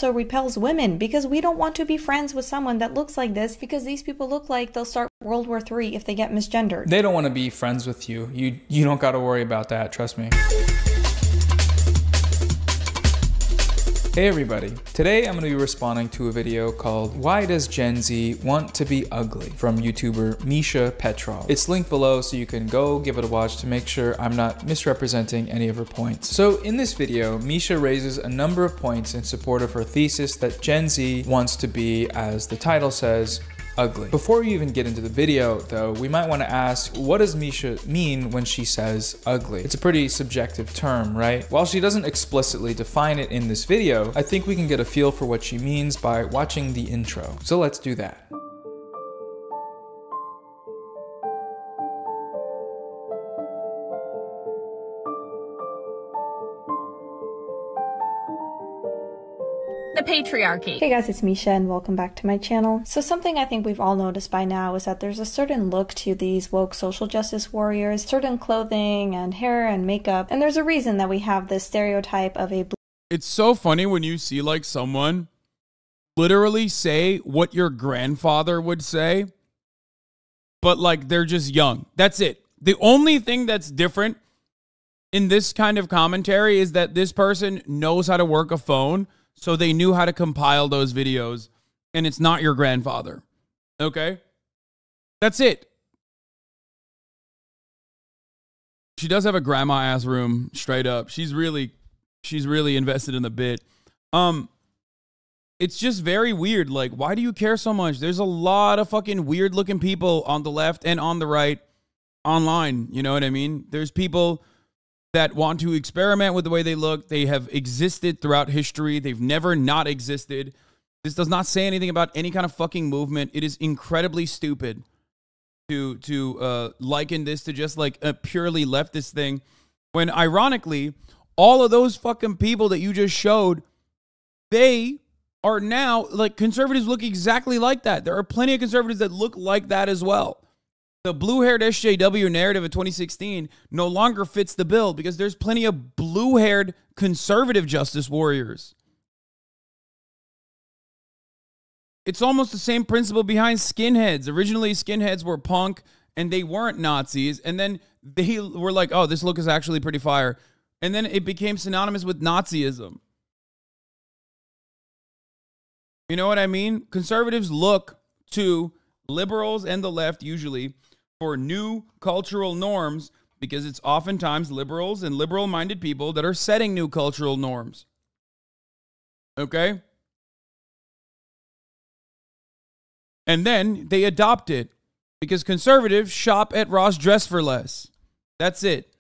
repels women, because we don't want to be friends with someone that looks like this, because these people look like they'll start World War III if they get misgendered. They don't want to be friends with you. You don't got to worry about that, trust me. Hey everybody, today I'm going to be responding to a video called Why Does Gen Z Want to Be Ugly? From YouTuber Misha Petrov. It's linked below so you can go give it a watch to make sure I'm not misrepresenting any of her points. So in this video, Misha raises a number of points in support of her thesis that Gen Z wants to be, as the title says, ugly. Before we even get into the video though, we might want to ask, what does Misha mean when she says ugly? It's a pretty subjective term, right? While she doesn't explicitly define it in this video, I think we can get a feel for what she means by watching the intro. So let's do that. The patriarchy. Hey guys, it's Misha and welcome back to my channel. So something I think we've all noticed by now is that there's a certain look to these woke social justice warriors, certain clothing and hair and makeup, and there's a reason that we have this stereotype of a blue. It's so funny when you see like someone literally say what your grandfather would say, but like they're just young. That's it. The only thing that's different in this kind of commentary is that this person knows how to work a phone. So they knew how to compile those videos, and it's not your grandfather. Okay? That's it. She does have a grandma-ass room, straight up. She's really invested in the bit. It's just very weird. Like, why do you care so much? There's a lot of fucking weird-looking people on the left and on the right online. You know what I mean? There's people that want to experiment with the way they look. They have existed throughout history. They've never not existed. This does not say anything about any kind of fucking movement. It is incredibly stupid to liken this to just like a purely leftist thing, when ironically, all of those fucking people that you just showed, they are now, like, conservatives look exactly like that. There are plenty of conservatives that look like that as well. The blue-haired SJW narrative of 2016 no longer fits the bill because there's plenty of blue-haired conservative justice warriors. It's almost the same principle behind skinheads. Originally, skinheads were punk and they weren't Nazis. And then they were like, oh, this look is actually pretty fire. And then it became synonymous with Nazism. You know what I mean? Conservatives look to liberals and the left usually for new cultural norms, because it's oftentimes liberals and liberal-minded people that are setting new cultural norms. Okay? And then they adopt it because conservatives shop at Ross Dress for Less. That's it.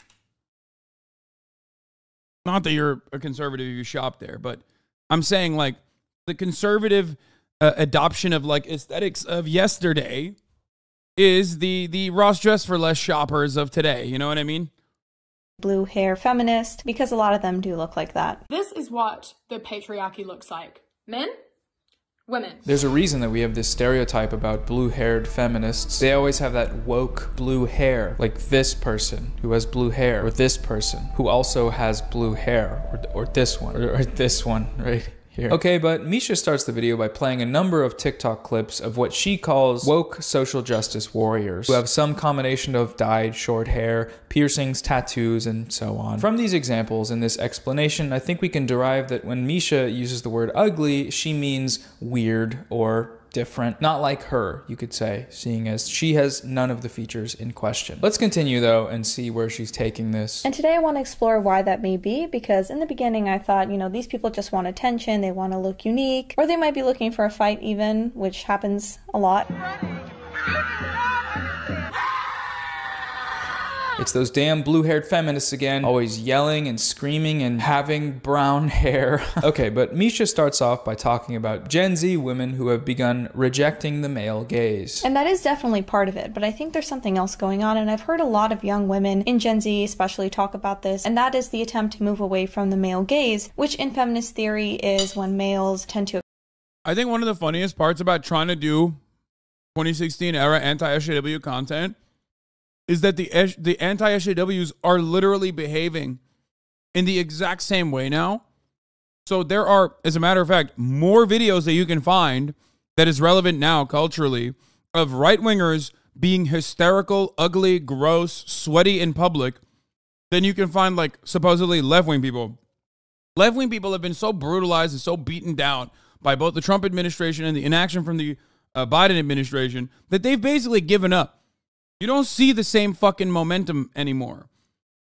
Not that you're a conservative, you shop there, but I'm saying like the conservative adoption of like aesthetics of yesterday is the Ross Dress for Less shoppers of today. You know what I mean? Blue hair feminist, because a lot of them do look like that. This is what the patriarchy looks like. Men, women. There's a reason that we have this stereotype about blue-haired feminists. They always have that woke blue hair, like this person who has blue hair, or this person who also has blue hair, or this one, or this one right here. Okay, but Misha starts the video by playing a number of TikTok clips of what she calls woke social justice warriors, who have some combination of dyed short hair, piercings, tattoos, and so on. From these examples and this explanation, I think we can derive that when Misha uses the word ugly, she means weird or different. Not like her, you could say, seeing as she has none of the features in question. Let's continue though and see where she's taking this. And today I want to explore why that may be, because in the beginning I thought, you know, these people just want attention, they want to look unique, or they might be looking for a fight even, which happens a lot. It's those damn blue-haired feminists again, always yelling and screaming and having brown hair. Okay, but Misha starts off by talking about Gen Z women who have begun rejecting the male gaze. And that is definitely part of it, but I think there's something else going on, and I've heard a lot of young women in Gen Z especially talk about this, and that is the attempt to move away from the male gaze, which in feminist theory is when males tend to... I think one of the funniest parts about trying to do 2016 era anti-SJW content is that the anti-SJWs are literally behaving in the exact same way now So there are, as a matter of fact, more videos that you can find that is relevant now culturally of right-wingers being hysterical, ugly, gross, sweaty in public than you can find like supposedly left-wing people. Left-wing people have been so brutalized and so beaten down by both the Trump administration and the inaction from the Biden administration that they've basically given up. You don't see the same fucking momentum anymore.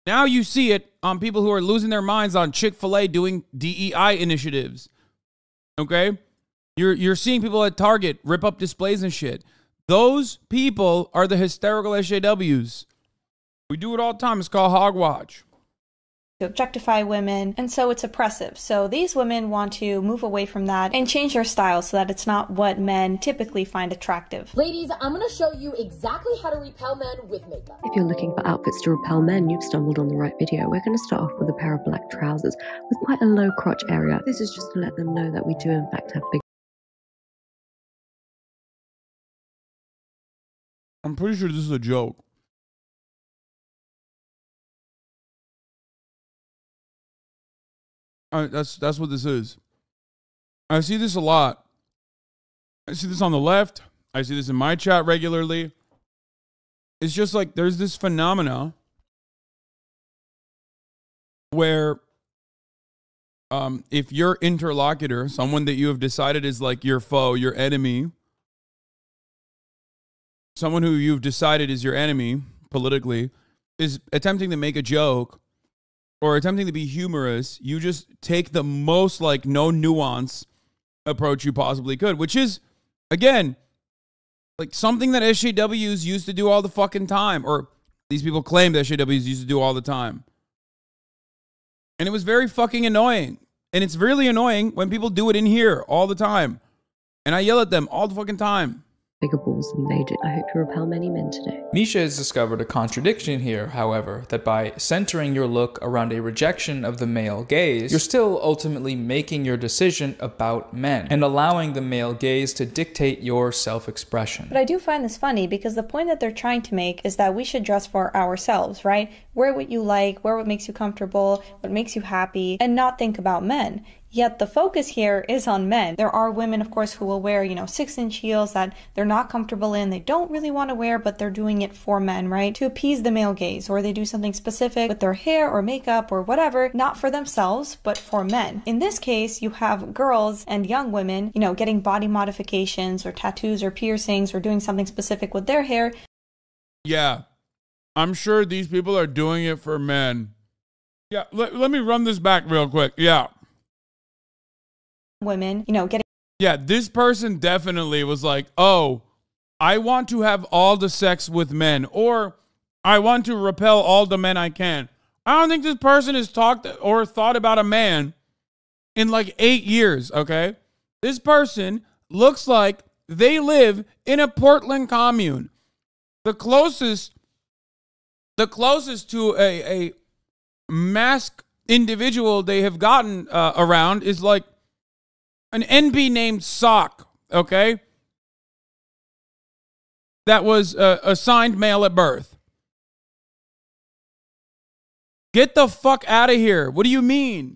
Now you see it on people who are losing their minds on Chick-fil-A doing DEI initiatives. Okay? You're seeing people at Target rip up displays and shit. Those people are the hysterical SJWs. We do it all the time. It's called hogwatch. To objectify women, and so it's oppressive. So these women want to move away from that and change their style so that it's not what men typically find attractive. Ladies, I'm going to show you exactly how to repel men with makeup. If you're looking for outfits to repel men, you've stumbled on the right video. We're going to start off with a pair of black trousers with quite a low crotch area. This is just to let them know that we do in fact have big. I'm pretty sure this is a joke. That's what this is. I see this a lot. I see this on the left. I see this in my chat regularly. It's just like there's this phenomena where if your interlocutor, someone that you have decided is like your foe, your enemy, someone who you've decided is your enemy politically, is attempting to make a joke or attempting to be humorous, you just take the most like no nuance approach you possibly could, which is, again, like something that SJWs used to do all the fucking time, or these people claim that SJWs used to do all the time. And it was very fucking annoying. And it's really annoying when people do it in here all the time. And I yell at them all the fucking time. Bigger balls than they do. I hope to repel many men today. Misha has discovered a contradiction here, however, that by centering your look around a rejection of the male gaze, you're still ultimately making your decision about men and allowing the male gaze to dictate your self-expression. But I do find this funny because the point that they're trying to make is that we should dress for ourselves, right? Wear what you like, wear what makes you comfortable, what makes you happy, and not think about men. Yet the focus here is on men. There are women, of course, who will wear, 6-inch heels that they're not comfortable in, they don't really want to wear, but they're doing it for men, right? To appease the male gaze, or they do something specific with their hair or makeup or whatever, not for themselves, but for men. In this case, you have girls and young women, getting body modifications or tattoos or piercings or doing something specific with their hair. Yeah, I'm sure these people are doing it for men. Yeah, let me run this back real quick. Yeah. Women, getting... Yeah, this person definitely was like, oh, I want to have all the sex with men, or I want to repel all the men I can. I don't think this person has talked or thought about a man in like 8 years, okay? This person looks like they live in a Portland commune. The closest to a masked individual they have gotten around is like an NB named Sock, okay? That was assigned male at birth. Get the fuck out of here. What do you mean?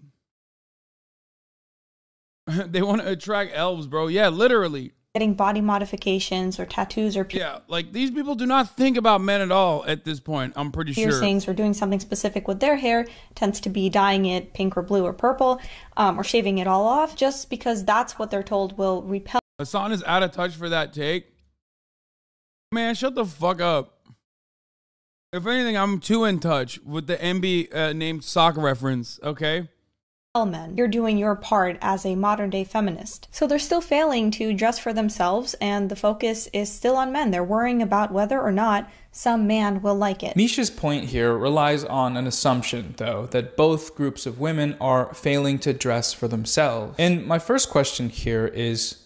They want to attract elves, bro. Yeah, literally. Getting body modifications or tattoos or yeah, like these people do not think about men at all at this point, I'm pretty sure. Piercings or doing something specific with their hair tends to be dyeing it pink or blue or purple, or shaving it all off just because that's what they're told will repel. Hasan is out of touch for that take. Man, shut the fuck up. If anything, I'm too in touch with the NB named Sock reference, okay? Men. You're doing your part as a modern day feminist. So they're still failing to dress for themselves, and the focus is still on men. They're worrying about whether or not some man will like it. Misha's point here relies on an assumption, though, that both groups of women are failing to dress for themselves. And my first question here is,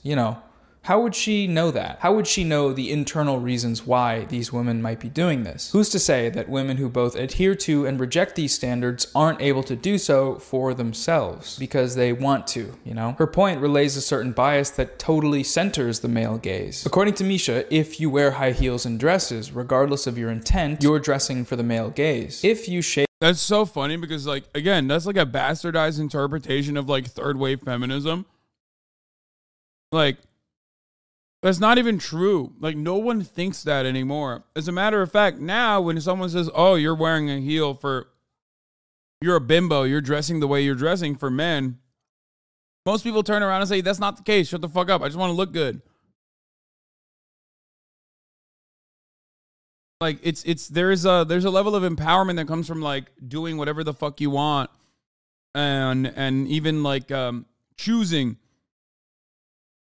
How would she know that? How would she know the internal reasons why these women might be doing this? Who's to say that women who both adhere to and reject these standards aren't able to do so for themselves because they want to, you know? Her point relays a certain bias that totally centers the male gaze. According to Misha, if you wear high heels and dresses, regardless of your intent, you're dressing for the male gaze. If you shave... That's so funny because, like, again, that's like a bastardized interpretation of like third wave feminism. Like, that's not even true. Like, no one thinks that anymore. As a matter of fact, now when someone says, oh, you're wearing a heel for, you're a bimbo, you're dressing the way you're dressing for men, most people turn around and say, that's not the case. Shut the fuck up. I just want to look good. Like, there's a level of empowerment that comes from like doing whatever the fuck you want and even like choosing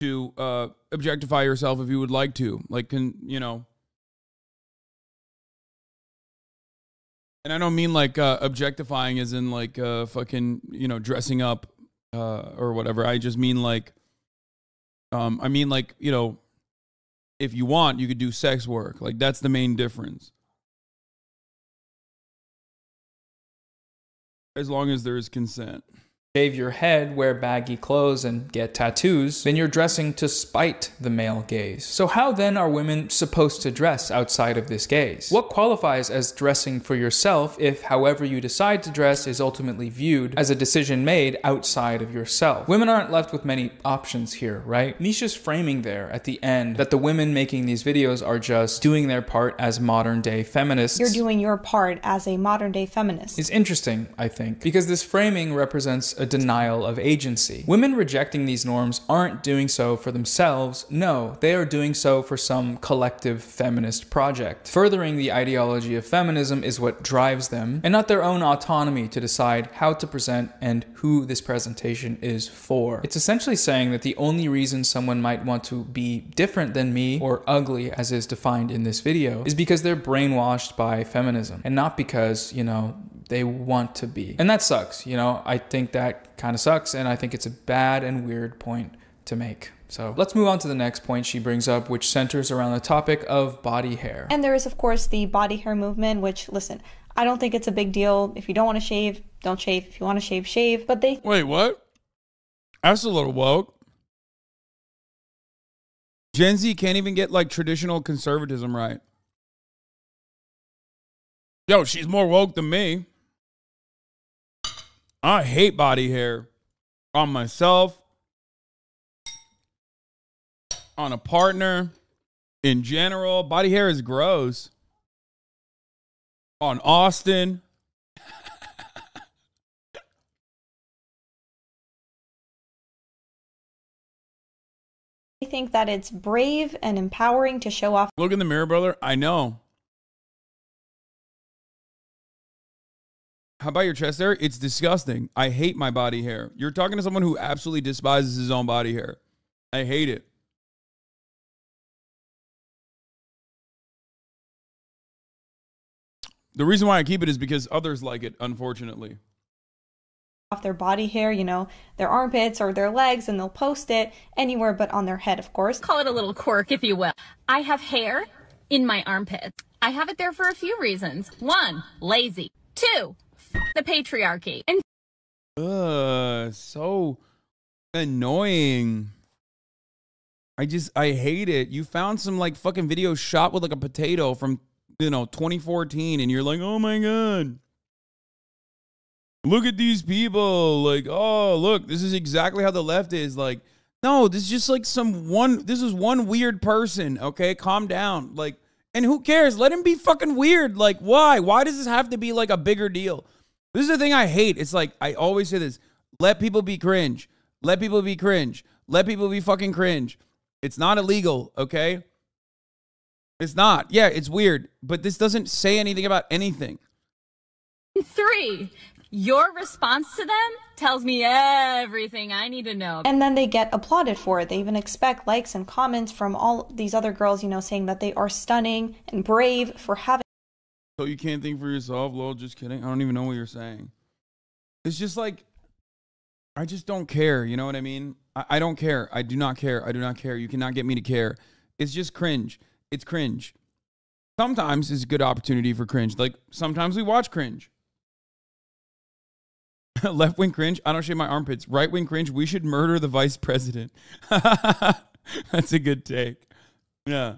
to objectify yourself if you would like to, like, you know. And I don't mean like objectifying as in like fucking, you know, dressing up or whatever. I just mean like, I mean like, you know, if you want, you could do sex work. Like, that's the main difference. As long as there is consent. Shave your head, wear baggy clothes, and get tattoos, then you're dressing to spite the male gaze. So how then are women supposed to dress outside of this gaze? What qualifies as dressing for yourself if however you decide to dress is ultimately viewed as a decision made outside of yourself? Women aren't left with many options here, right? Misha's framing there at the end that the women making these videos are just doing their part as modern day feminists. You're doing your part as a modern day feminist. Is interesting, I think, because this framing represents a denial of agency. Women rejecting these norms aren't doing so for themselves. No, they are doing so for some collective feminist project. Furthering the ideology of feminism is what drives them, and not their own autonomy to decide how to present and who this presentation is for. It's essentially saying that the only reason someone might want to be different than me, or ugly as is defined in this video, is because they're brainwashed by feminism, and not because, you know, they want to be. And that sucks, you know. I think that kind of sucks, and I think it's a bad and weird point to make. So let's move on to the next point she brings up, which centers around the topic of body hair. And there is, of course, the body hair movement, which, listen, I don't think it's a big deal. If you don't want to shave, don't shave. If you want to shave, shave. But they... Wait, what? That's a little woke. Gen Z can't even get like traditional conservatism right. Yo, she's more woke than me. I hate body hair on myself, on a partner, in general. Body hair is gross. On Austin. I think that it's brave and empowering to show off. Look in the mirror, brother. I know. How about your chest hair? It's disgusting. I hate my body hair. You're talking to someone who absolutely despises his own body hair. I hate it. The reason why I keep it is because others like it, unfortunately. Off their body hair, you know, their armpits or their legs, and they'll post it anywhere but on their head, of course. Call it a little quirk, if you will. I have hair in my armpits. I have it there for a few reasons. 1, lazy. 2, the patriarchy. And so annoying. I hate it. You found some like fucking video shot with like a potato from, you know, 2014, and you're like, oh my God. Look at these people. Like, oh, look, this is exactly how the left is. Like, no, this is just like this is one weird person. Okay, calm down. Like, and who cares? Let him be fucking weird. Like, why? Why does this have to be like a bigger deal? This is the thing I hate. It's like, I always say this. Let people be cringe. Let people be cringe. Let people be fucking cringe. It's not illegal, okay? It's not. Yeah, it's weird. But this doesn't say anything about anything. 3, your response to them tells me everything I need to know. And then they get applauded for it. They even expect likes and comments from all these other girls, you know, saying that they are stunning and brave for having. So you can't think for yourself? Lol, just kidding. I don't even know what you're saying. It's just like, I just don't care. You know what I mean? I don't care. I do not care. I do not care. You cannot get me to care. It's just cringe. It's cringe. Sometimes it's a good opportunity for cringe. Like, sometimes we watch cringe. Left-wing cringe, I don't shave my armpits. Right-wing cringe, we should murder the vice president. That's a good take. Yeah.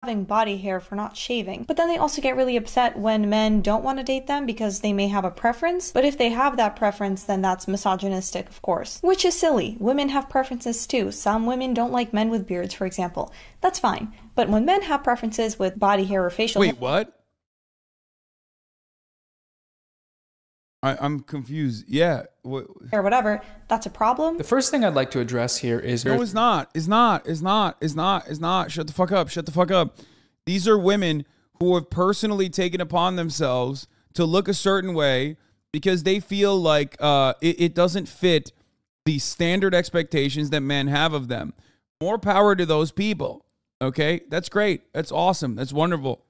Having body hair for not shaving, but then they also get really upset when men don't want to date them because they may have a preference. But if they have that preference, then that's misogynistic, of course, which is silly. Women have preferences too. Some women don't like men with beards, for example. That's fine. But when men have preferences with body hair or facial hair— Wait, what? I'm confused. Yeah. or whatever, that's a problem. The first thing I'd like to address here is— No, it's not. It's not. It's not. It's not. It's not. Shut the fuck up. Shut the fuck up. These are women who have personally taken upon themselves to look a certain way because they feel like it doesn't fit the standard expectations that men have of them. More power to those people. Okay? That's great. That's awesome. That's wonderful.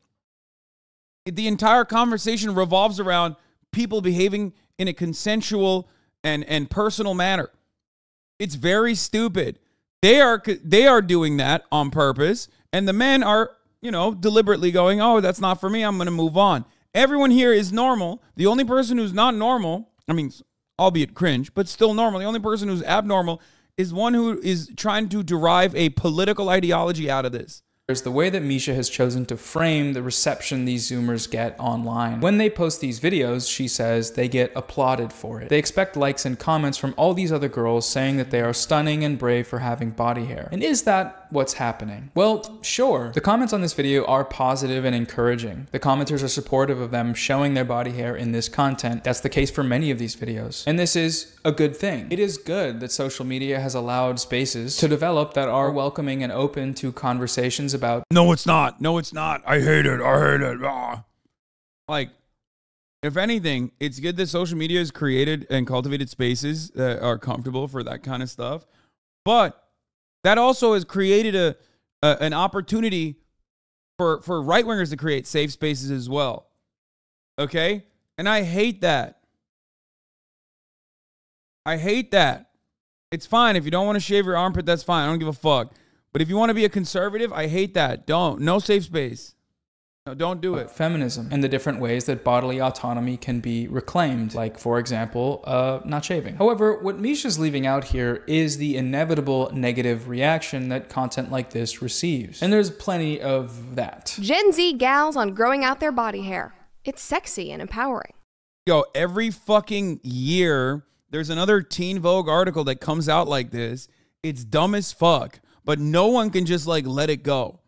The entire conversation revolves around people behaving in a consensual and personal manner. It's very stupid. They are doing that on purpose, and the men are, you know, deliberately going, oh, that's not for me, I'm going to move on. Everyone here is normal. The only person who's not normal, I mean, albeit cringe, but still normal, the only person who's abnormal is one who is trying to derive a political ideology out of this. There's the way that Misha has chosen to frame the reception these Zoomers get online. When they post these videos, she says they get applauded for it. They expect likes and comments from all these other girls saying that they are stunning and brave for having body hair. And is that what's happening? Well, sure. The comments on this video are positive and encouraging. The commenters are supportive of them showing their body hair in this content. That's the case for many of these videos. And this is a good thing. It is good that social media has allowed spaces to develop that are welcoming and open to conversations about— No, it's not. No, it's not. I hate it. I hate it. Ah. Like, if anything, it's good that social media has created and cultivated spaces that are comfortable for that kind of stuff. But that also has created an opportunity for right-wingers to create safe spaces as well. Okay? And I hate that. I hate that. It's fine. If you don't want to shave your armpit, that's fine. I don't give a fuck. But if you want to be a conservative, I hate that. Don't. No safe space. No, don't do it. Feminism and the different ways that bodily autonomy can be reclaimed, like, for example, not shaving. However, what Misha's leaving out here is the inevitable negative reaction that content like this receives. And there's plenty of that. Gen Z gals on growing out their body hair. It's sexy and empowering. Yo, every fucking year, there's another Teen Vogue article that comes out like this. It's dumb as fuck. But no one can just, like, let it go,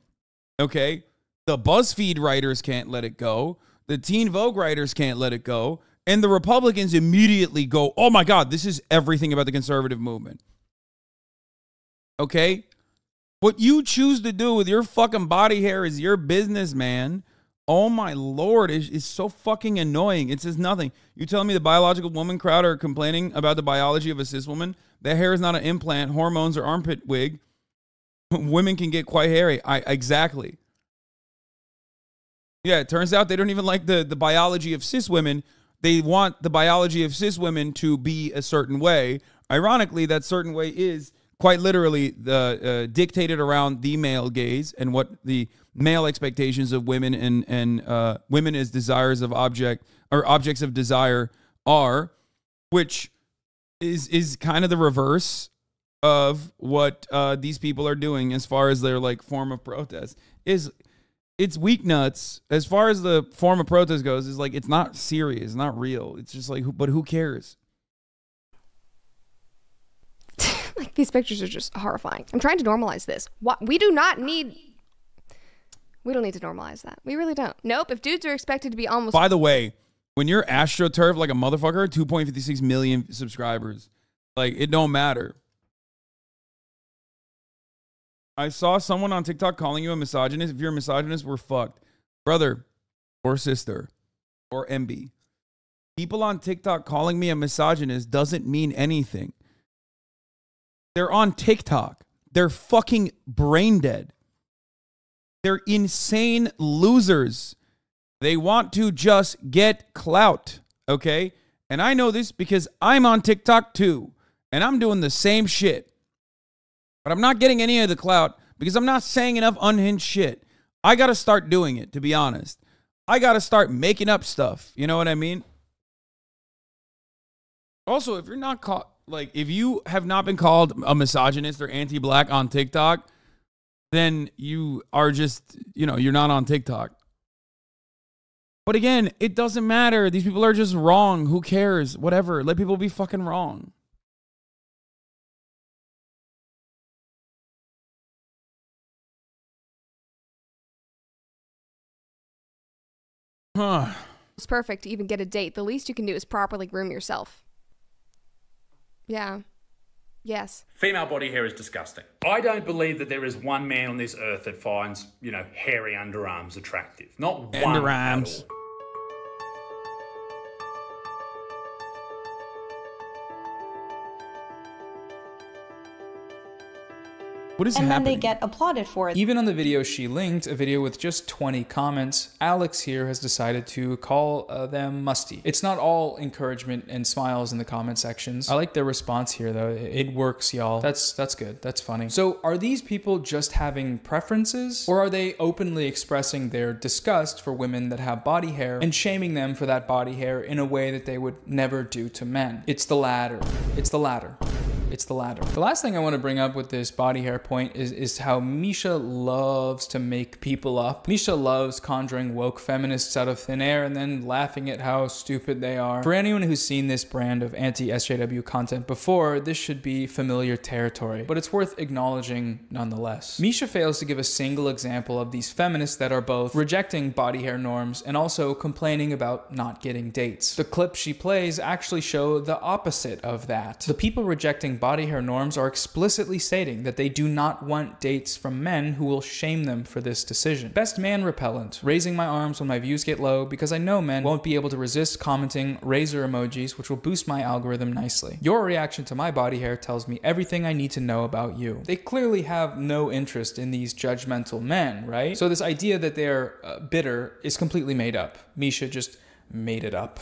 okay? The BuzzFeed writers can't let it go. The Teen Vogue writers can't let it go. And the Republicans immediately go, oh, my God, this is everything about the conservative movement, okay? What you choose to do with your fucking body hair is your business, man. Oh, my Lord, it's so fucking annoying. It says nothing. You telling me the biological woman crowd are complaining about the biology of a cis woman? Their hair is not an implant, hormones, or armpit wig. Women can get quite hairy. Exactly. Yeah, it turns out they don't even like the biology of cis women. They want the biology of cis women to be a certain way. Ironically, that certain way is quite literally dictated around the male gaze and what the male expectations of women and women as desires of objects of desire are, which is kind of the reverse of what these people are doing as far as their, like, form of protest. It's weak nuts. As far as the form of protest goes, is like, it's not serious, it's not real. It's just like, but who cares? Like, these pictures are just horrifying. I'm trying to normalize this. We don't need to normalize that. We really don't. Nope. If dudes are expected to be almost— By the way, when you're AstroTurf like a motherfucker, 2.56 million subscribers, like, it don't matter. I saw someone on TikTok calling you a misogynist. If you're a misogynist, we're fucked. Brother or sister or MB. People on TikTok calling me a misogynist doesn't mean anything. They're on TikTok. They're fucking brain dead. They're insane losers. They want to just get clout, okay? And I know this because I'm on TikTok too. And I'm doing the same shit. But I'm not getting any of the clout because I'm not saying enough unhinged shit. I got to start doing it, to be honest. I got to start making up stuff. You know what I mean? Also, if you're not caught, like, if you have not been called a misogynist or anti-black on TikTok, then you are just, you know, you're not on TikTok. But again, it doesn't matter. These people are just wrong. Who cares? Whatever. Let people be fucking wrong. Huh. It's perfect to even get a date. The least you can do is properly groom yourself. Yeah. Yes. Female body hair is disgusting. I don't believe that there is one man on this earth that finds, you know, hairy underarms attractive. Not one Underarms. at all. What is and happening? then they get applauded for it. Even on the video she linked, a video with just 20 comments, Alex here has decided to call them musty. It's not all encouragement and smiles in the comment sections. I like their response here though. It works, y'all. That's good. That's funny. So are these people just having preferences, or are they openly expressing their disgust for women that have body hair and shaming them for that body hair in a way that they would never do to men? It's the latter. It's the latter. It's the latter. The last thing I want to bring up with this body hair point is how Misha loves to make people up. Misha loves conjuring woke feminists out of thin air and then laughing at how stupid they are. For anyone who's seen this brand of anti-SJW content before, this should be familiar territory, but it's worth acknowledging nonetheless. Misha fails to give a single example of these feminists that are both rejecting body hair norms and also complaining about not getting dates. The clips she plays actually show the opposite of that. The people rejecting body hair norms are explicitly stating that they do not want dates from men who will shame them for this decision. Best man repellent, raising my arms when my views get low because I know men won't be able to resist commenting razor emojis, which will boost my algorithm nicely. Your reaction to my body hair tells me everything I need to know about you. They clearly have no interest in these judgmental men, right? So this idea that they're bitter is completely made up. Misha just made it up.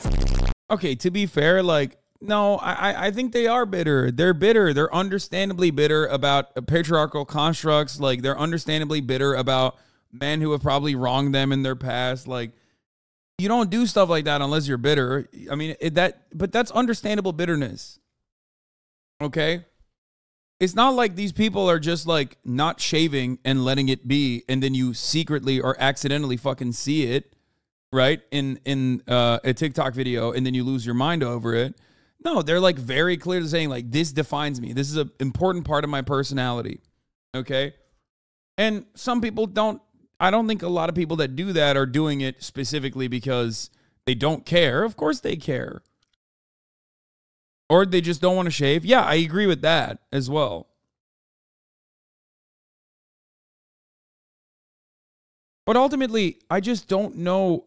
Okay, to be fair, like, no, I think they are bitter. They're bitter. They're understandably bitter about patriarchal constructs. Like, they're understandably bitter about men who have probably wronged them in their past. Like, you don't do stuff like that unless you're bitter. I mean, but that's understandable bitterness. Okay? It's not like these people are just, like, not shaving and letting it be, and then you secretly or accidentally fucking see it, right, in a TikTok video, and then you lose your mind over it. No, they're like very clear to saying like, this defines me. This is an important part of my personality. Okay. And some people don't, I don't think a lot of people that do that are doing it specifically because they don't care. Of course they care. Or they just don't want to shave. Yeah, I agree with that as well. But ultimately, I just don't know.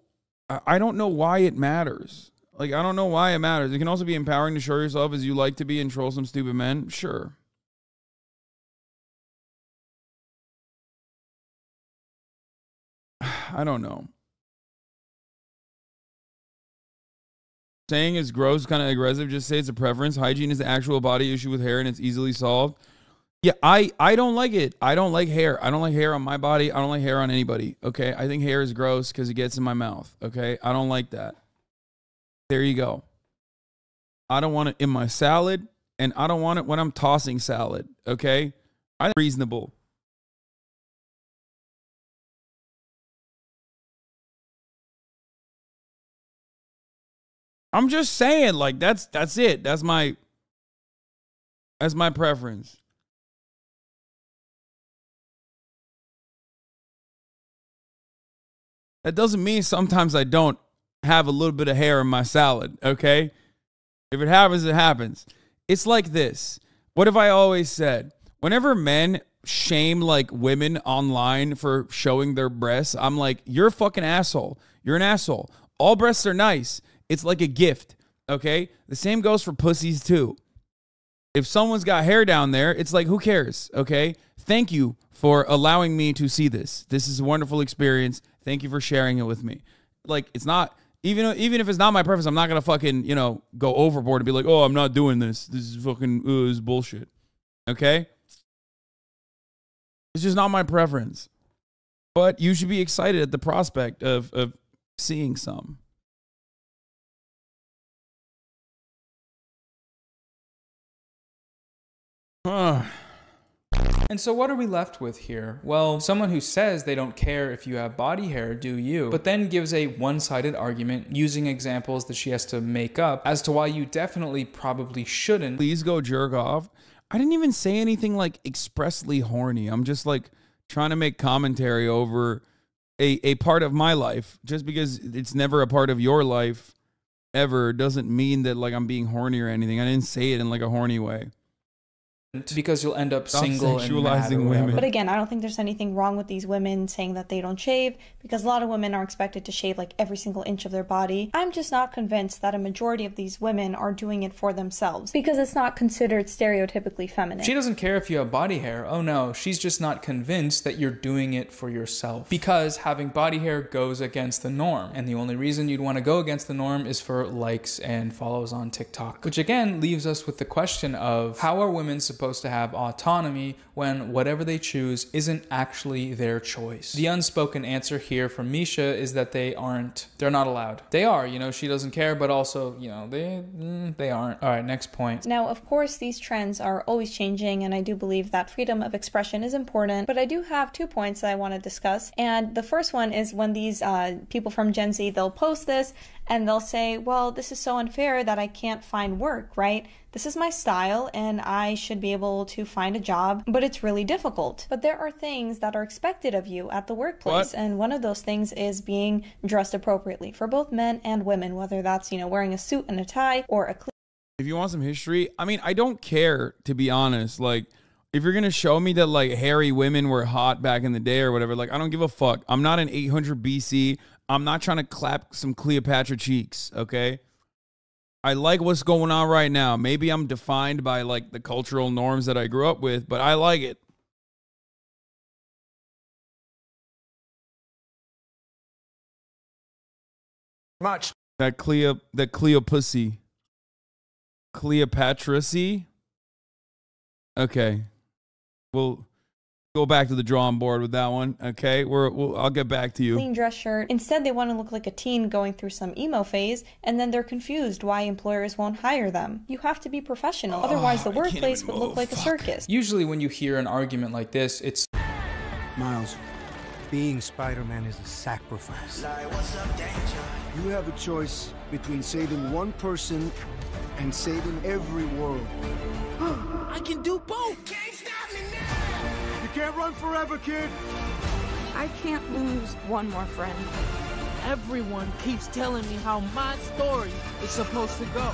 I don't know why it matters. Like, I don't know why it matters. It can also be empowering to show yourself as you like to be and troll some stupid men. Sure. I don't know. Saying it's gross, kind of aggressive. Just say it's a preference. Hygiene is the actual body issue with hair and it's easily solved. Yeah, I don't like it. I don't like hair. I don't like hair on my body. I don't like hair on anybody. Okay? I think hair is gross because it gets in my mouth. Okay? I don't like that. There you go. I don't want it in my salad, and I don't want it when I'm tossing salad, okay? I think reasonable. I'm just saying, like, that's it. That's my preference. That doesn't mean sometimes I don't have a little bit of hair in my salad, okay? If it happens, it happens. It's like this. What have I always said? Whenever men shame like women online for showing their breasts, I'm like, you're a fucking asshole. You're an asshole. All breasts are nice. It's like a gift, okay? The same goes for pussies too. If someone's got hair down there, it's like, who cares, okay? Thank you for allowing me to see this. This is a wonderful experience. Thank you for sharing it with me. Like, it's not Even if it's not my preference, I'm not gonna fucking, you know, go overboard and be like, oh, I'm not doing this. This is fucking this is bullshit. Okay? It's just not my preference. But you should be excited at the prospect of seeing some. And so what are we left with here? Well, someone who says they don't care if you have body hair, do you, but then gives a one-sided argument using examples that she has to make up as to why you definitely probably shouldn't. Please go jerk off. I didn't even say anything like expressly horny. I'm just like trying to make commentary over a part of my life. Just because it's never a part of your life ever doesn't mean that like I'm being horny or anything. I didn't say it in like a horny way. Because you'll end up single and sexualizing women. But again, I don't think there's anything wrong with these women saying that they don't shave, because a lot of women are expected to shave like every single inch of their body. I'm just not convinced that a majority of these women are doing it for themselves, because it's not considered stereotypically feminine. She doesn't care if you have body hair. Oh no, she's just not convinced that you're doing it for yourself. Because having body hair goes against the norm. And the only reason you'd want to go against the norm is for likes and follows on TikTok. Which again leaves us with the question of, how are women supposed to have autonomy when whatever they choose isn't actually their choice? The unspoken answer here from Misha is that they're not allowed. They are, you know, she doesn't care, but also, you know, they aren't. All right, next point. Now, of course, these trends are always changing, and I do believe that freedom of expression is important, but I do have 2 points that I want to discuss. And the first one is when these people from Gen Z, they'll post this and they'll say, well, this is so unfair that I can't find work, right? This is my style and I should be able to find a job, but it's really difficult. But there are things that are expected of you at the workplace. And one of those things is being dressed appropriately for both men and women, whether that's, you know, wearing a suit and a tie or a If you want some history, I mean, I don't care, to be honest. Like, if you're going to show me that like hairy women were hot back in the day or whatever, like, I don't give a fuck. I'm not in 800 BC. I'm not trying to clap some Cleopatra cheeks, okay? I like what's going on right now. Maybe I'm defined by like the cultural norms that I grew up with, but I like it. Much. That Cleo pussy. Cleopatra-y? Okay. We'll go back to the drawing board with that one, okay? I'll get back to you. Clean dress shirt. Instead, they want to look like a teen going through some emo phase, and then they're confused why employers won't hire them. You have to be professional, otherwise the workplace would look like a circus. Usually when you hear an argument like this, it's Miles, being Spider-Man is a sacrifice. You have a choice between saving one person and saving every world. I can do both! You can't run forever, kid! I can't lose one more friend. Everyone keeps telling me how my story is supposed to go.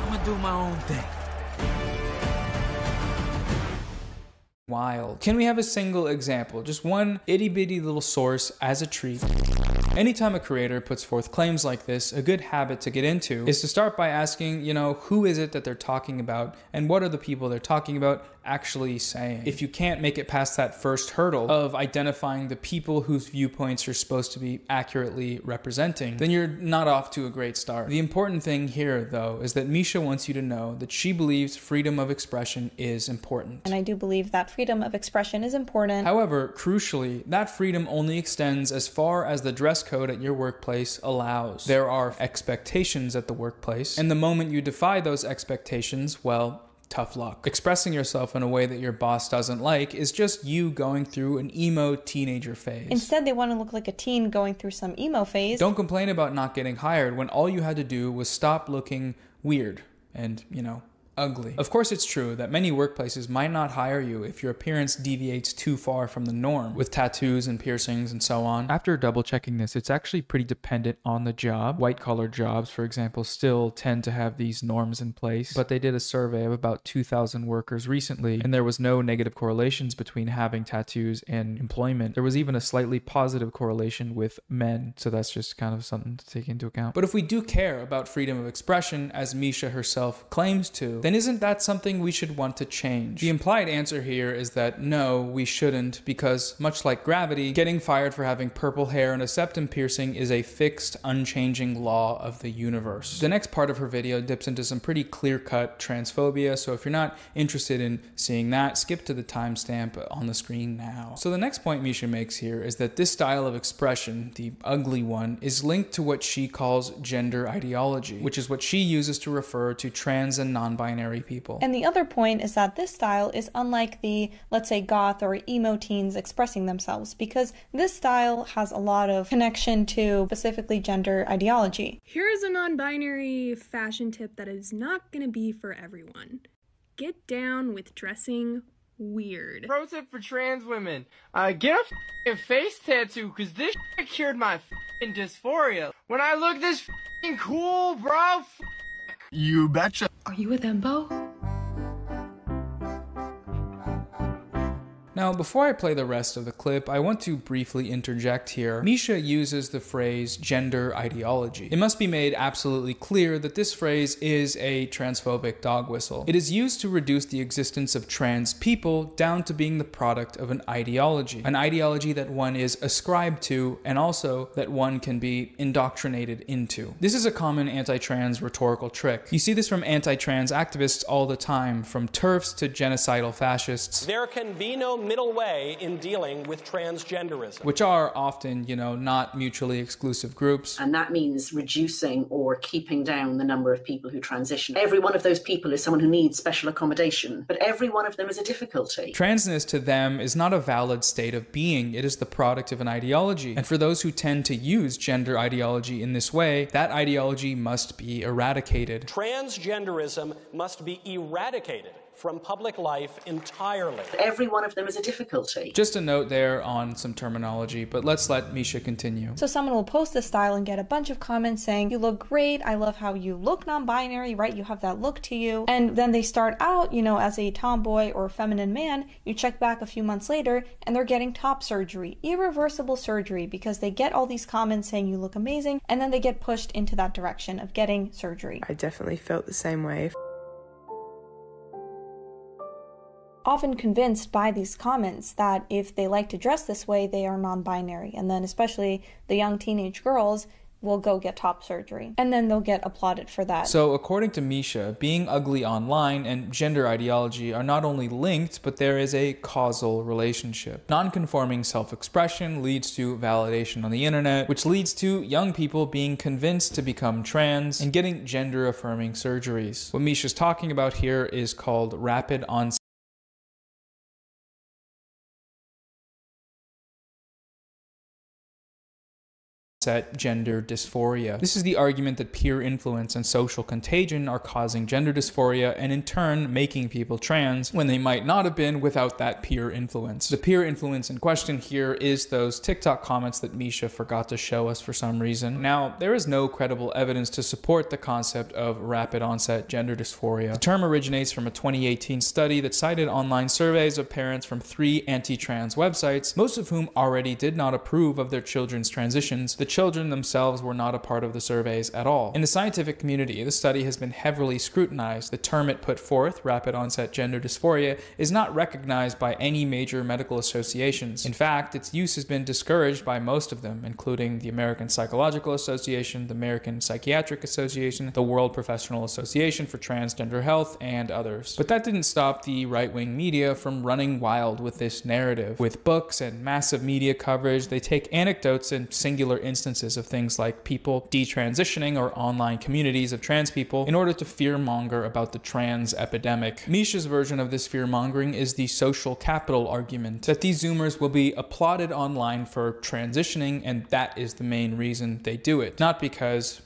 I'm gonna do my own thing. Wild. Can we have a single example? Just one itty-bitty little source as a treat. Anytime a creator puts forth claims like this, a good habit to get into is to start by asking, you know, who is it that they're talking about and what are the people they're talking about actually saying? If you can't make it past that first hurdle of identifying the people whose viewpoints you're supposed to be accurately representing, then you're not off to a great start. The important thing here, though, is that Misha wants you to know that she believes freedom of expression is important. And I do believe that freedom of expression is important. However, crucially, that freedom only extends as far as the dress code at your workplace allows. There are expectations at the workplace, and the moment you defy those expectations, well, tough luck. Expressing yourself in a way that your boss doesn't like is just you going through an emo teenager phase. Instead, they want to look like a teen going through some emo phase. Don't complain about not getting hired when all you had to do was stop looking weird and, you know, ugly. Of course, it's true that many workplaces might not hire you if your appearance deviates too far from the norm, with tattoos and piercings and so on. After double checking this, it's actually pretty dependent on the job. White-collar jobs, for example, still tend to have these norms in place, but they did a survey of about 2,000 workers recently, and there was no negative correlations between having tattoos and employment. There was even a slightly positive correlation with men, so that's just kind of something to take into account. But if we do care about freedom of expression, as Misha herself claims to, then isn't that something we should want to change? The implied answer here is that no, we shouldn't, because much like gravity, getting fired for having purple hair and a septum piercing is a fixed, unchanging law of the universe. The next part of her video dips into some pretty clear-cut transphobia, so if you're not interested in seeing that, skip to the timestamp on the screen now. So the next point Misha makes here is that this style of expression, the ugly one, is linked to what she calls gender ideology, which is what she uses to refer to trans and non-binary people. And the other point is that this style is unlike the, let's say, goth or emo teens expressing themselves, because this style has a lot of connection to specifically gender ideology. Here is a non-binary fashion tip that is not going to be for everyone. Get down with dressing weird. Pro tip for trans women, get a face tattoo, cause this cured my dysphoria. When I look this cool, bro. You betcha. Are you a thembo? Now, before I play the rest of the clip, I want to briefly interject here. Misha uses the phrase gender ideology. It must be made absolutely clear that this phrase is a transphobic dog whistle. It is used to reduce the existence of trans people down to being the product of an ideology that one is ascribed to, and also that one can be indoctrinated into. This is a common anti-trans rhetorical trick. You see this from anti-trans activists all the time, from TERFs to genocidal fascists. There can be no middle way in dealing with transgenderism, which are often, not mutually exclusive groups. And that means reducing or keeping down the number of people who transition. Every one of those people is someone who needs special accommodation, but every one of them is a difficulty. Transness to them is not a valid state of being. It is the product of an ideology. And for those who tend to use gender ideology in this way, that ideology must be eradicated. Transgenderism must be eradicated from public life entirely. Every one of them is a difficulty. Just a note there on some terminology, but let's let Misha continue. So someone will post this style and get a bunch of comments saying, you look great, I love how you look non-binary, right? You have that look to you. And then they start out, as a tomboy or feminine man. You check back a few months later and they're getting top surgery, irreversible surgery, because they get all these comments saying you look amazing, and then they get pushed into that direction of getting surgery. I definitely felt the same way. Often convinced by these comments that if they like to dress this way, they are non-binary. And then especially the young teenage girls will go get top surgery, and then they'll get applauded for that. So according to Misha, being ugly online and gender ideology are not only linked, but there is a causal relationship. Non-conforming self-expression leads to validation on the internet, which leads to young people being convinced to become trans and getting gender-affirming surgeries. What Misha's talking about here is called rapid onset gender dysphoria. This is the argument that peer influence and social contagion are causing gender dysphoria and in turn making people trans when they might not have been without that peer influence. The peer influence in question here is those TikTok comments that Misha forgot to show us for some reason. Now, there is no credible evidence to support the concept of rapid onset gender dysphoria. The term originates from a 2018 study that cited online surveys of parents from 3 anti-trans websites, most of whom already did not approve of their children's transitions. The children themselves were not a part of the surveys at all. In the scientific community, the study has been heavily scrutinized. The term it put forth, rapid onset gender dysphoria, is not recognized by any major medical associations. In fact, its use has been discouraged by most of them, including the American Psychological Association, the American Psychiatric Association, the World Professional Association for Transgender Health, and others. But that didn't stop the right-wing media from running wild with this narrative. With books and massive media coverage, they take anecdotes and singular instances of things like people detransitioning or online communities of trans people in order to fearmonger about the trans epidemic. Misha's version of this fearmongering is the social capital argument, that these Zoomers will be applauded online for transitioning, and that is the main reason they do it. Not because,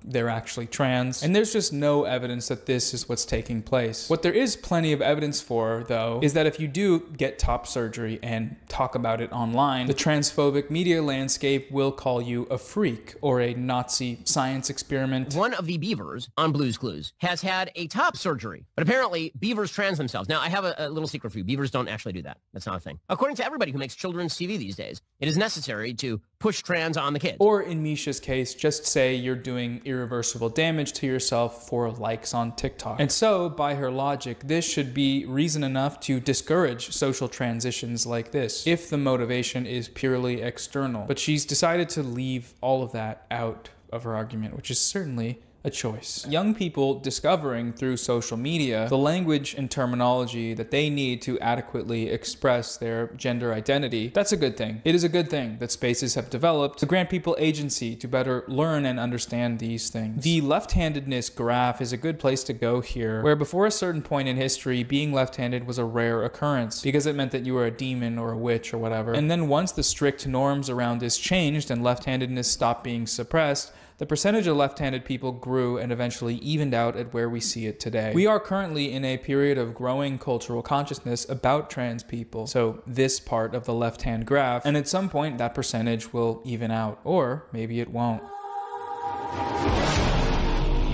they're actually trans. And there's just no evidence that this is what's taking place. What there is plenty of evidence for, though, is that if you do get top surgery and talk about it online, the transphobic media landscape will call you a freak or a Nazi science experiment. One of the beavers on Blue's Clues has had a top surgery, but apparently beavers trans themselves. Now, I have a little secret for you. Beavers don't actually do that. That's not a thing. According to everybody who makes children's TV these days, it is necessary to push trans on the kids. Or in Misha's case, just say you're doing irreversible damage to yourself for likes on TikTok. And so, by her logic, this should be reason enough to discourage social transitions like this, if the motivation is purely external. But she's decided to leave all of that out of her argument, which is certainly a choice. Young people discovering through social media the language and terminology that they need to adequately express their gender identity, that's a good thing. It is a good thing that spaces have developed to grant people agency to better learn and understand these things. The left-handedness graph is a good place to go here, where before a certain point in history, being left-handed was a rare occurrence because it meant that you were a demon or a witch or whatever. And then once the strict norms around this changed and left-handedness stopped being suppressed, the percentage of left-handed people grew and eventually evened out at where we see it today. We are currently in a period of growing cultural consciousness about trans people, so this part of the left-hand graph, and at some point that percentage will even out, or maybe it won't.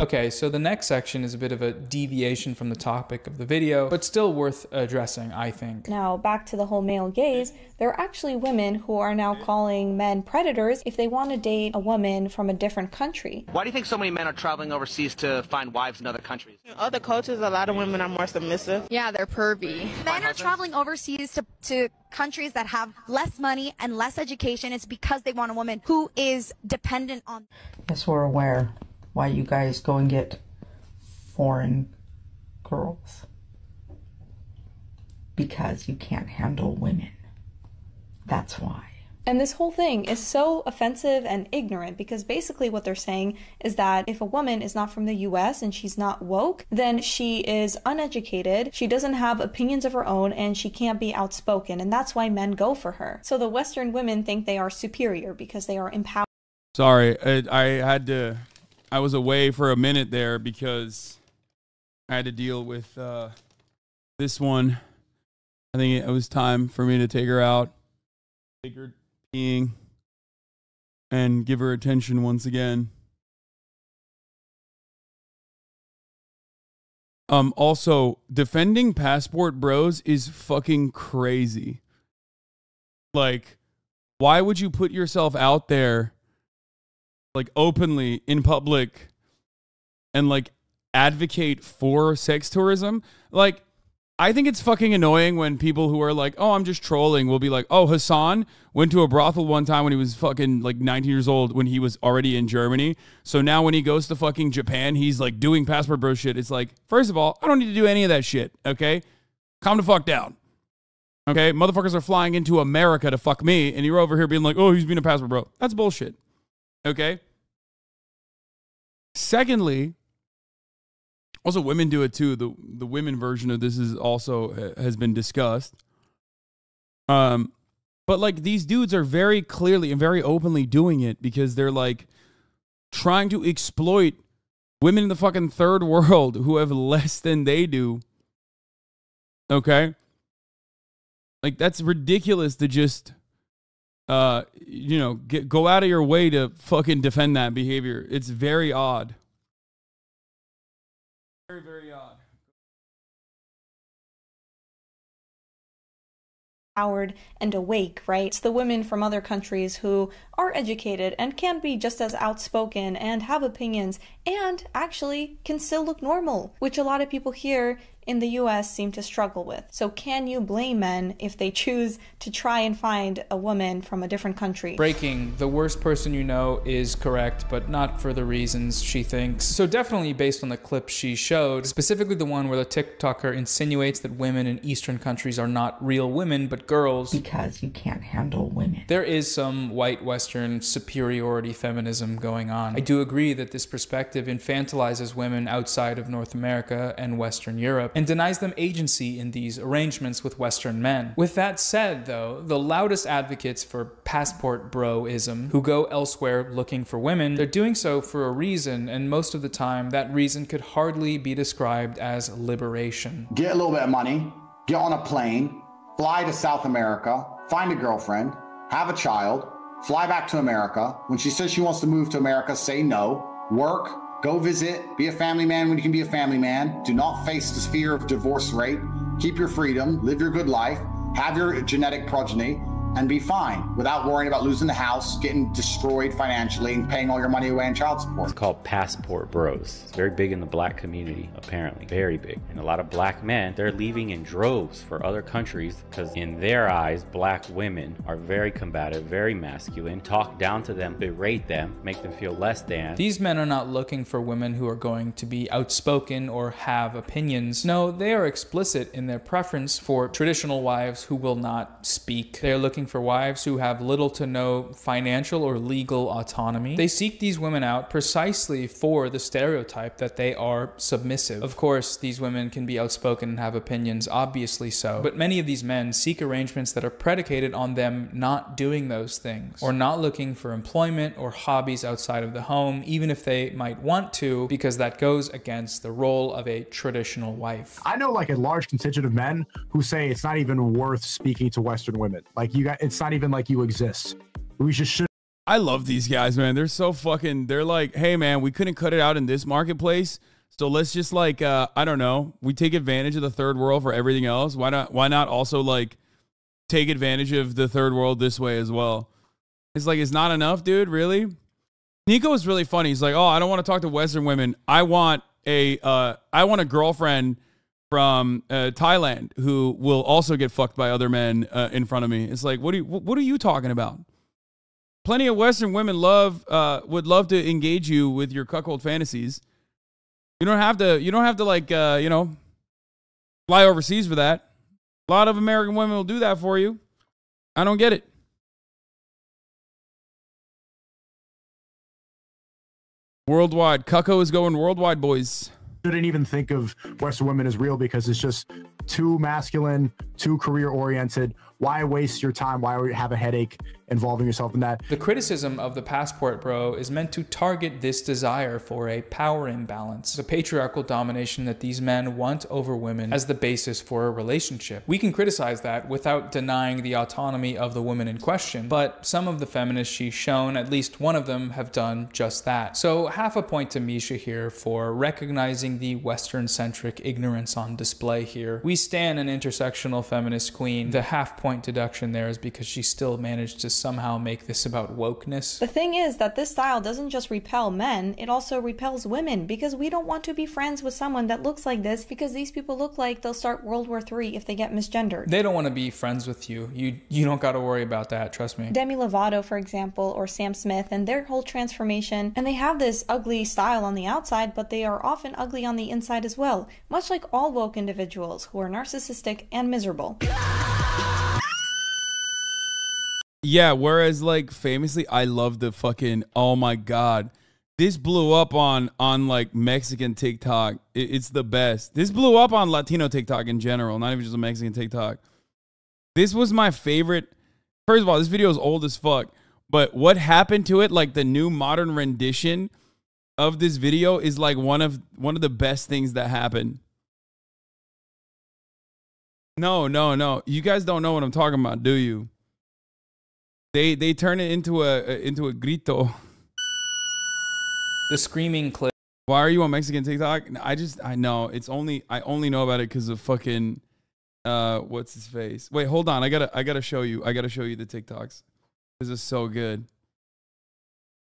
Okay, so the next section is a bit of a deviation from the topic of the video, but still worth addressing, I think. Now, back to the whole male gaze, there are actually women who are now calling men predators if they want to date a woman from a different country. Why do you think so many men are traveling overseas to find wives in other countries? In other cultures, a lot of women are more submissive. Yeah, they're pervy. Men are traveling overseas to countries that have less money and less education. It's because they want a woman who is dependent on. Yes, we're aware why you guys go and get foreign girls. Because you can't handle women. That's why. And this whole thing is so offensive and ignorant because basically what they're saying is that if a woman is not from the US and she's not woke, then she is uneducated, she doesn't have opinions of her own, and she can't be outspoken, and that's why men go for her. So the Western women think they are superior because they are empowered. Sorry, I was away for a minute there because I had to deal with this one. I think it was time for me to take her out, take her peeing, and give her attention once again. Also, defending passport bros is fucking crazy. Like, why would you put yourself out there like openly in public and like advocate for sex tourism? Like, I think it's fucking annoying when people who are like, oh, I'm just trolling, will be like, oh, Hasan went to a brothel one time when he was fucking like 19 years old when he was already in Germany. So now when he goes to fucking Japan, he's like doing passport bro shit. It's like, first of all, I don't need to do any of that shit. Okay. Calm the fuck down. Okay. Motherfuckers are flying into America to fuck me. And you're over here being like, oh, he's being a passport bro. That's bullshit. Okay. Secondly, also women do it too. The women version of this is also has been discussed. But like these dudes are very clearly and very openly doing it because they're like trying to exploit women in the fucking third world who have less than they do. Okay? Like that's ridiculous to just go out of your way to fucking defend that behavior. It's very odd. Very, very odd. Empowered and awake, right? It's the women from other countries who are educated and can be just as outspoken and have opinions and actually can still look normal, which a lot of people here in the US seem to struggle with. So can you blame men if they choose to try and find a woman from a different country? Breaking, the worst person you know is correct, but not for the reasons she thinks. So definitely based on the clip she showed, specifically the one where the TikToker insinuates that women in Eastern countries are not real women, but girls. Because you can't handle women. There is some white Western superiority feminism going on. I do agree that this perspective infantilizes women outside of North America and Western Europe, and denies them agency in these arrangements with Western men. With that said, though, the loudest advocates for passport broism, who go elsewhere looking for women, they're doing so for a reason, and most of the time, that reason could hardly be described as liberation. Get a little bit of money, get on a plane, fly to South America, find a girlfriend, have a child, fly back to America. When she says she wants to move to America, say no, work, go visit, be a family man when you can be a family man. Do not face the fear of divorce rate. Keep your freedom, live your good life, have your genetic progeny, and be fine without worrying about losing the house, getting destroyed financially, and paying all your money away in child support. It's called passport bros. It's very big in the black community, apparently. Very big. And a lot of black men, they're leaving in droves for other countries because in their eyes, black women are very combative, very masculine, talk down to them, berate them, make them feel less than. These men are not looking for women who are going to be outspoken or have opinions. No, they are explicit in their preference for traditional wives who will not speak. They are looking for wives who have little to no financial or legal autonomy. They seek these women out precisely for the stereotype that they are submissive. Of course, these women can be outspoken and have opinions, obviously so, but many of these men seek arrangements that are predicated on them not doing those things, or not looking for employment or hobbies outside of the home, even if they might want to, because that goes against the role of a traditional wife. I know like a large contingent of men who say it's not even worth speaking to Western women. Like it's not even like you exist. We just should. I love these guys, man. They're so fucking, they're like, hey man, we couldn't cut it out in this marketplace. So let's just like, I don't know. We take advantage of the third world for everything else. Why not also like take advantage of the third world this way as well? It's like, it's not enough, dude. Really? Nico is really funny. He's like, oh, I don't want to talk to Western women. I want a girlfriend from Thailand who will also get fucked by other men in front of me. It's like, what are you talking about? Plenty of Western women would love to engage you with your cuckold fantasies. You don't have to like, you know, fly overseas for that. A lot of American women will do that for you. I don't get it. Worldwide. Cucko is going worldwide, boys. Shouldn't even think of Western women as real because it's just too masculine, too career oriented. Why waste your time? Why have a headache involving yourself in that? The criticism of the passport bro is meant to target this desire for a power imbalance, the patriarchal domination that these men want over women as the basis for a relationship. We can criticize that without denying the autonomy of the woman in question, but some of the feminists she's shown, at least one of them, have done just that. So half a point to Misha here for recognizing the Western-centric ignorance on display here. We stan an intersectional feminist queen. The half-point deduction there is because she still managed to somehow make this about wokeness. The thing is that this style doesn't just repel men, it also repels women, because we don't want to be friends with someone that looks like this, because these people look like they'll start World War III if they get misgendered. They don't want to be friends with you. You don't got to worry about that, trust me. Demi Lovato, for example, or Sam Smith and their whole transformation, and they have this ugly style on the outside, but they are often ugly on the inside as well, much like all woke individuals who are narcissistic and miserable. Yeah, whereas like famously, I love the fucking, oh my God. This blew up on like Mexican TikTok. It's the best. This blew up on Latino TikTok in general, not even just a Mexican TikTok. This was my favorite. First of all, this video is old as fuck, but what happened to it, like the new modern rendition of this video is like one of the best things that happened. No. You guys don't know what I'm talking about, do you? They turn it into a grito. The screaming clip. Why are you on Mexican TikTok? I know. I only know about it because of fucking what's his face? Wait, hold on. I gotta show you. I gotta show you the TikToks. This is so good.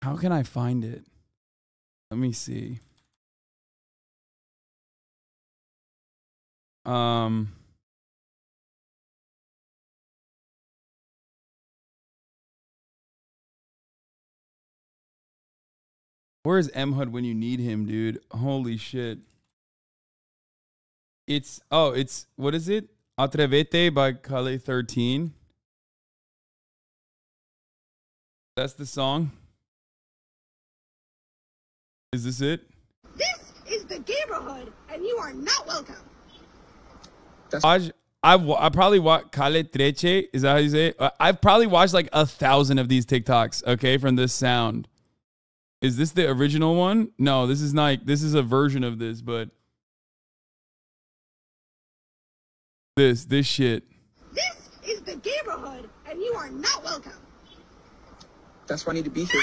How can I find it? Let me see. Where's M-Hud when you need him, dude? Holy shit. It's, what is it? Atrevete by Kale 13. That's the song. Is this it? This is the neighborhood, and you are not welcome. I probably watched Kale Treche. Is that how you say it? I've probably watched like 1,000 of these TikToks, okay, from this sound. Is this the original one? No, this is not. This is a version of this, but this shit. This is the neighborhood, and you are not welcome. That's why I need to be here.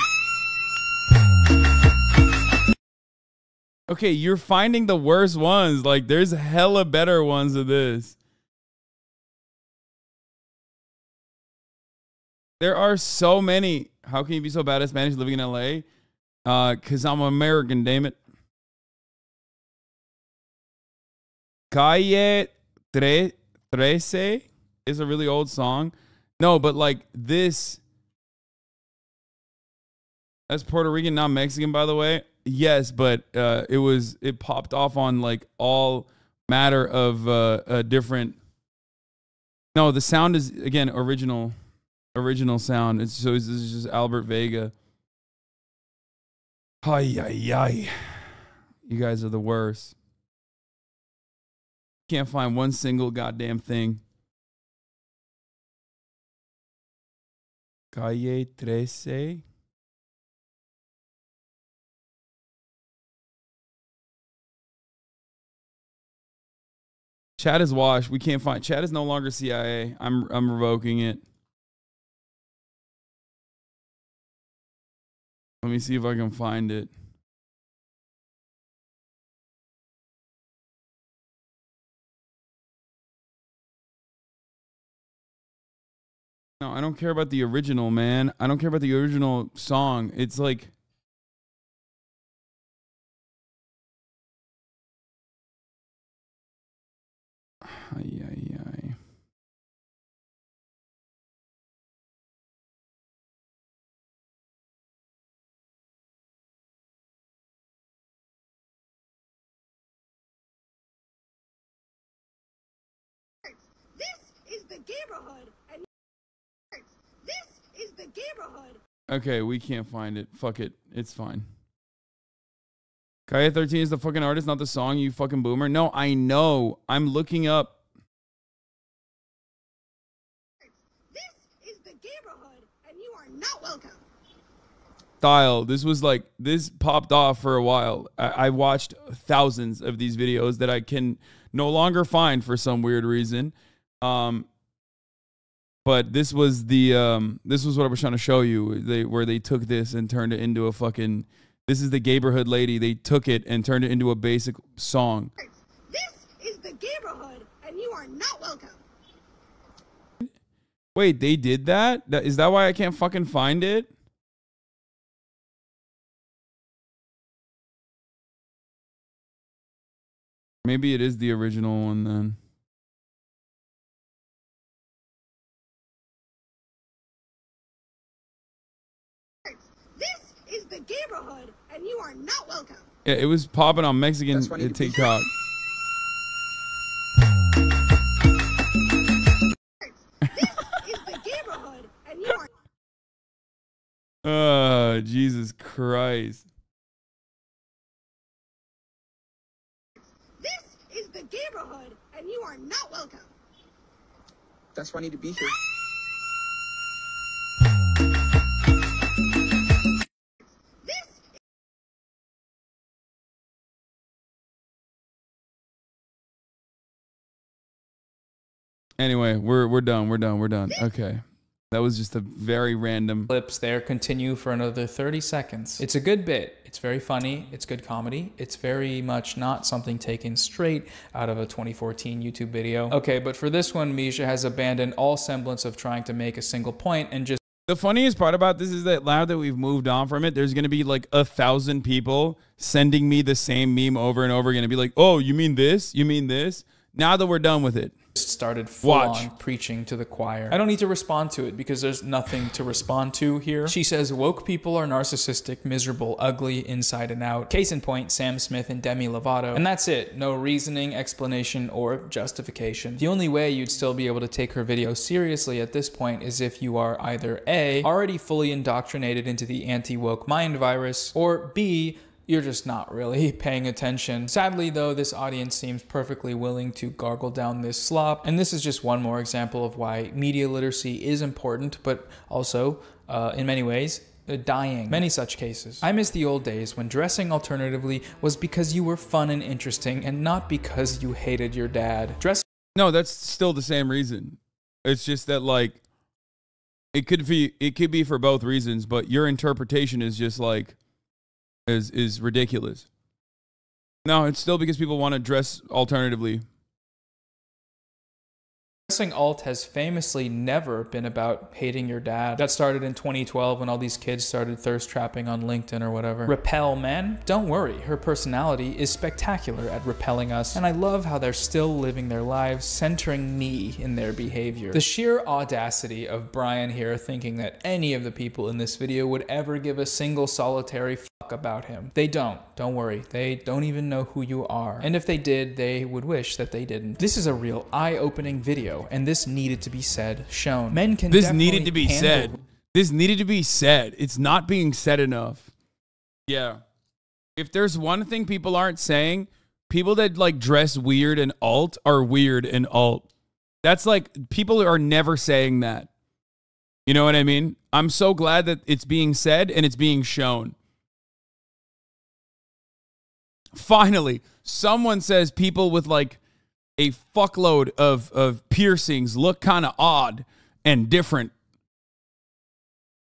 Okay, you're finding the worst ones. Like, there's hella better ones of this. There are so many. How can you be so bad at Spanish living in LA? Because I'm American, damn it. Calle Trece is a really old song. No, but like this. That's Puerto Rican, not Mexican, by the way. Yes, but it popped off on like all matter of different. No, the sound is again original sound. This is just Albert Vega. Ay ay ay. You guys are the worst. Can't find one single goddamn thing. Calle Trece. Chat is washed. We can't find. Chat is no longer CIA. I'm revoking it. Let me see if I can find it. No, I don't care about the original, man. I don't care about the original song. It's like... Ay, ay, ay. This is the neighborhood, and this is the neighborhood. Okay, we can't find it. Fuck it. It's fine. Kaya 13 is the fucking artist, not the song, you fucking boomer. No, I know. I'm looking up. This is the neighborhood, and you are not welcome. Style. This was like, this popped off for a while. I watched thousands of these videos that I can no longer find for some weird reason. But this was the this was what I was trying to show you. Where they took this and turned it into a fucking. This is the neighborhood lady. They took it and turned it into a basic song. This is the neighborhood, and you are not welcome. Wait, they did that? Is that why I can't fucking find it? Maybe it is the original one then. This is the neighborhood, and you are not welcome. Yeah, it was popping on Mexican TikTok. This is the neighborhood, and you are. Jesus Christ. This is the neighborhood, and you are not welcome. That's why I need to be here. Anyway, we're done. Okay. That was just a very random clips there. Continue for another 30 seconds. It's a good bit. It's very funny. It's good comedy. It's very much not something taken straight out of a 2014 YouTube video. Okay, but for this one, Misha has abandoned all semblance of trying to make a single point and just... The funniest part about this is that now that we've moved on from it, there's going to be like 1,000 people sending me the same meme over and over again and be like, oh, you mean this? You mean this? Now that we're done with it. Started full-on preaching to the choir. I don't need to respond to it because there's nothing to respond to here. She says woke people are narcissistic, miserable, ugly, inside and out. Case in point, Sam Smith and Demi Lovato. And that's it. No reasoning, explanation, or justification. The only way you'd still be able to take her video seriously at this point is if you are either A, already fully indoctrinated into the anti-woke mind virus, or B, you're just not really paying attention. Sadly though, this audience seems perfectly willing to gargle down this slop, and this is just one more example of why media literacy is important, but also, in many ways, dying. Many such cases. I miss the old days when dressing alternatively was because you were fun and interesting, and not because you hated your dad. No, that's still the same reason. It's just that like, it could be for both reasons, but your interpretation is just like, is ridiculous. No, it's still because people want to dress alternatively. Dressing alt has famously never been about hating your dad. That started in 2012 when all these kids started thirst trapping on LinkedIn or whatever. Repel men? Don't worry, her personality is spectacular at repelling us, and I love how they're still living their lives centering me in their behavior. The sheer audacity of Brian here thinking that any of the people in this video would ever give a single solitary fuck about him. They don't worry. They don't even know who you are. And if they did, they would wish that they didn't. This is a real eye-opening video, and this needed to be said, shown. Men can This needed to be said. This needed to be said. It's not being said enough. Yeah. If there's one thing people aren't saying, people that like dress weird and alt are weird and alt. That's like, people are never saying that. You know what I mean? I'm so glad that it's being said and it's being shown. Finally, someone says people with like a fuckload of piercings look kind of odd and different.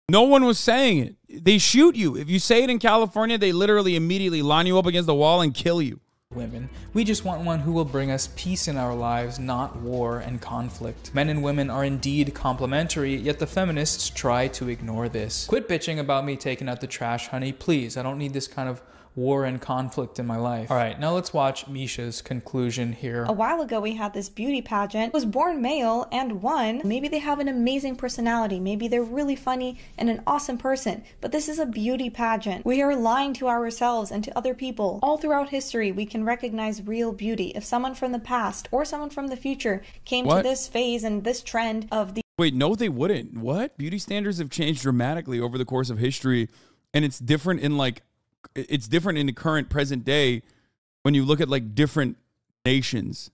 No one was saying it. They shoot you. If you say it in California, they literally immediately line you up against the wall and kill you. Women. We just want one who will bring us peace in our lives, not war and conflict. Men and women are indeed complementary, yet the feminists try to ignore this. Quit bitching about me taking out the trash, honey. Please, I don't need this kind of war and conflict in my life. All right, now let's watch Misha's conclusion here. A while ago we had this beauty pageant, was born male and won. Maybe they have an amazing personality, maybe they're really funny and an awesome person, but this is a beauty pageant. We are lying to ourselves and to other people. All throughout history we can recognize real beauty. If someone from the past or someone from the future came to this phase and this trend of the— Wait, no they wouldn't. What? Beauty standards have changed dramatically over the course of history, and it's different in like it's different in the current present day when you look at like different nations.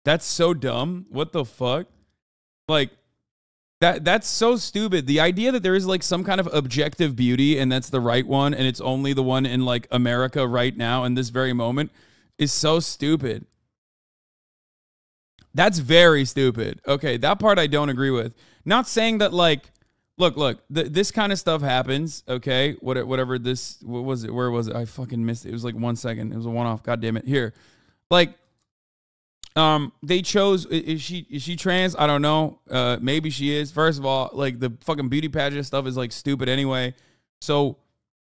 That's so dumb. What the fuck? Like that's so stupid. The idea that there is like some kind of objective beauty and that's the right one and it's only the one in like America right now in this very moment is so stupid. That's very stupid. Okay, that part I don't agree with. Not saying that like Look, this kind of stuff happens, okay? Whatever this, what was it? Where was it? I fucking missed it. It was like 1 second. It was a one-off. God damn it. Here. Like, they chose, is she trans? I don't know. Maybe she is. First of all, like, the fucking beauty pageant stuff is, like, stupid anyway. So,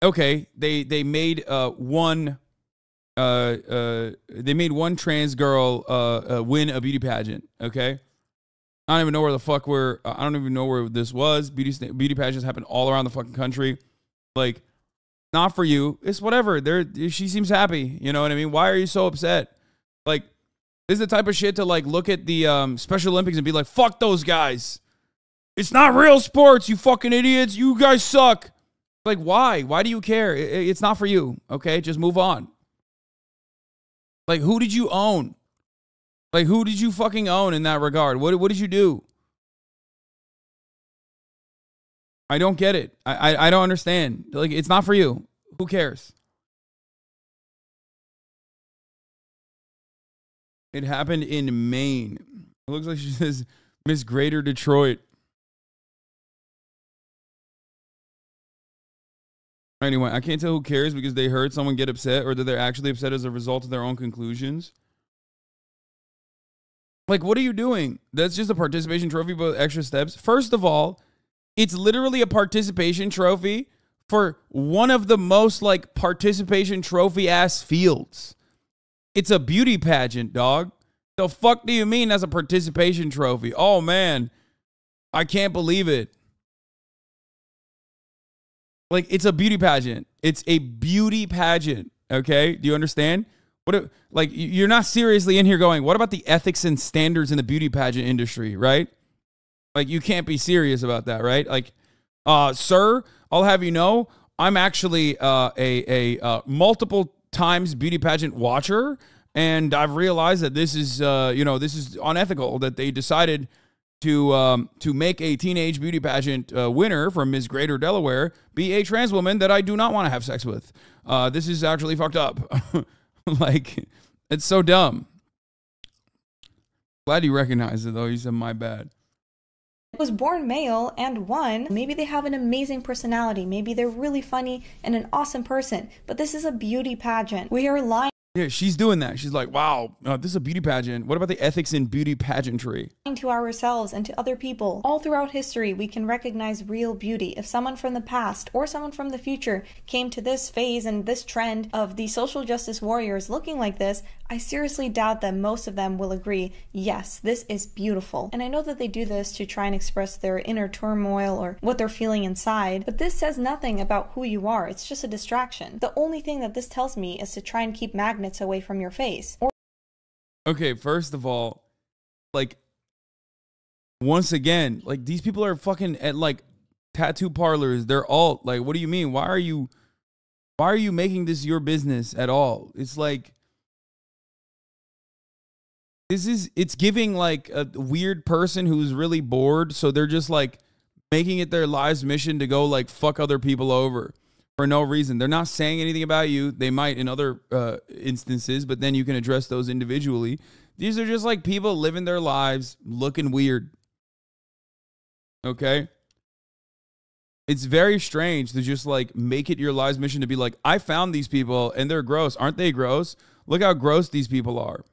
okay, they made one trans girl win a beauty pageant, okay? I don't even know where the fuck I don't even know where this was. Beauty pageants happen all around the fucking country. Like, not for you. It's whatever. She seems happy. You know what I mean? Why are you so upset? Like, this is the type of shit to like look at the Special Olympics and be like, fuck those guys. It's not real sports, you fucking idiots. You guys suck. Like, why? Why do you care? It's not for you. Okay, just move on. Like, who did you own? Like, who did you fucking own in that regard? What did you do? I don't get it. I don't understand. Like, it's not for you. Who cares? It happened in Maine. It looks like she says Miss Greater Detroit. Anyway, I can't tell who cares because they heard someone get upset or that they're actually upset as a result of their own conclusions. Like, what are you doing? That's just a participation trophy, but extra steps. First of all, it's literally a participation trophy for one of the most, like, participation trophy-ass fields. It's a beauty pageant, dog. The fuck do you mean that's a participation trophy? Oh, man. I can't believe it. Like, it's a beauty pageant. It's a beauty pageant, okay? Do you understand? Like, you're not seriously in here going, what about the ethics and standards in the beauty pageant industry, right? Like, you can't be serious about that, right? Like, sir, I'll have you know, I'm actually a multiple times beauty pageant watcher, and I've realized that this is, this is unethical, that they decided to make a teenage beauty pageant winner from Miss Greater Delaware be a trans woman that I do not want to have sex with. This is actually fucked up. Like, it's so dumb. Glad you recognize it, though. You said, my bad. Was born male and won. Maybe they have an amazing personality. Maybe they're really funny and an awesome person. But this is a beauty pageant. We are lying. Yeah, she's doing that. She's like, wow, this is a beauty pageant. What about the ethics in beauty pageantry? To ourselves and to other people. All throughout history, we can recognize real beauty. If someone from the past or someone from the future came to this phase and this trend of the social justice warriors looking like this, I seriously doubt that most of them will agree, yes, this is beautiful. And I know that they do this to try and express their inner turmoil or what they're feeling inside, but this says nothing about who you are. It's just a distraction. The only thing that this tells me is to try and keep magnets away from your face. Okay, first of all, like, once again, like, these people are fucking at like tattoo parlors. They're all like, what do you mean? Why are you making this your business at all? It's like, it's giving like a weird person who's really bored. So they're just like making it their life's mission to go like fuck other people over for no reason. They're not saying anything about you. They might in other instances, but then you can address those individually. These are just like people living their lives looking weird. Okay? It's very strange to just like make it your life's mission to be like, I found these people and they're gross. Aren't they gross? Look how gross these people are.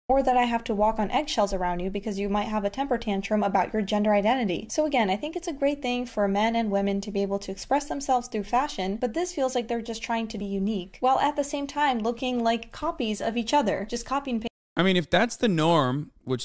Or that I have to walk on eggshells around you because you might have a temper tantrum about your gender identity. So again, I think it's a great thing for men and women to be able to express themselves through fashion, but this feels like they're just trying to be unique, while at the same time looking like copies of each other, just copy and paste. I mean, if that's the norm, which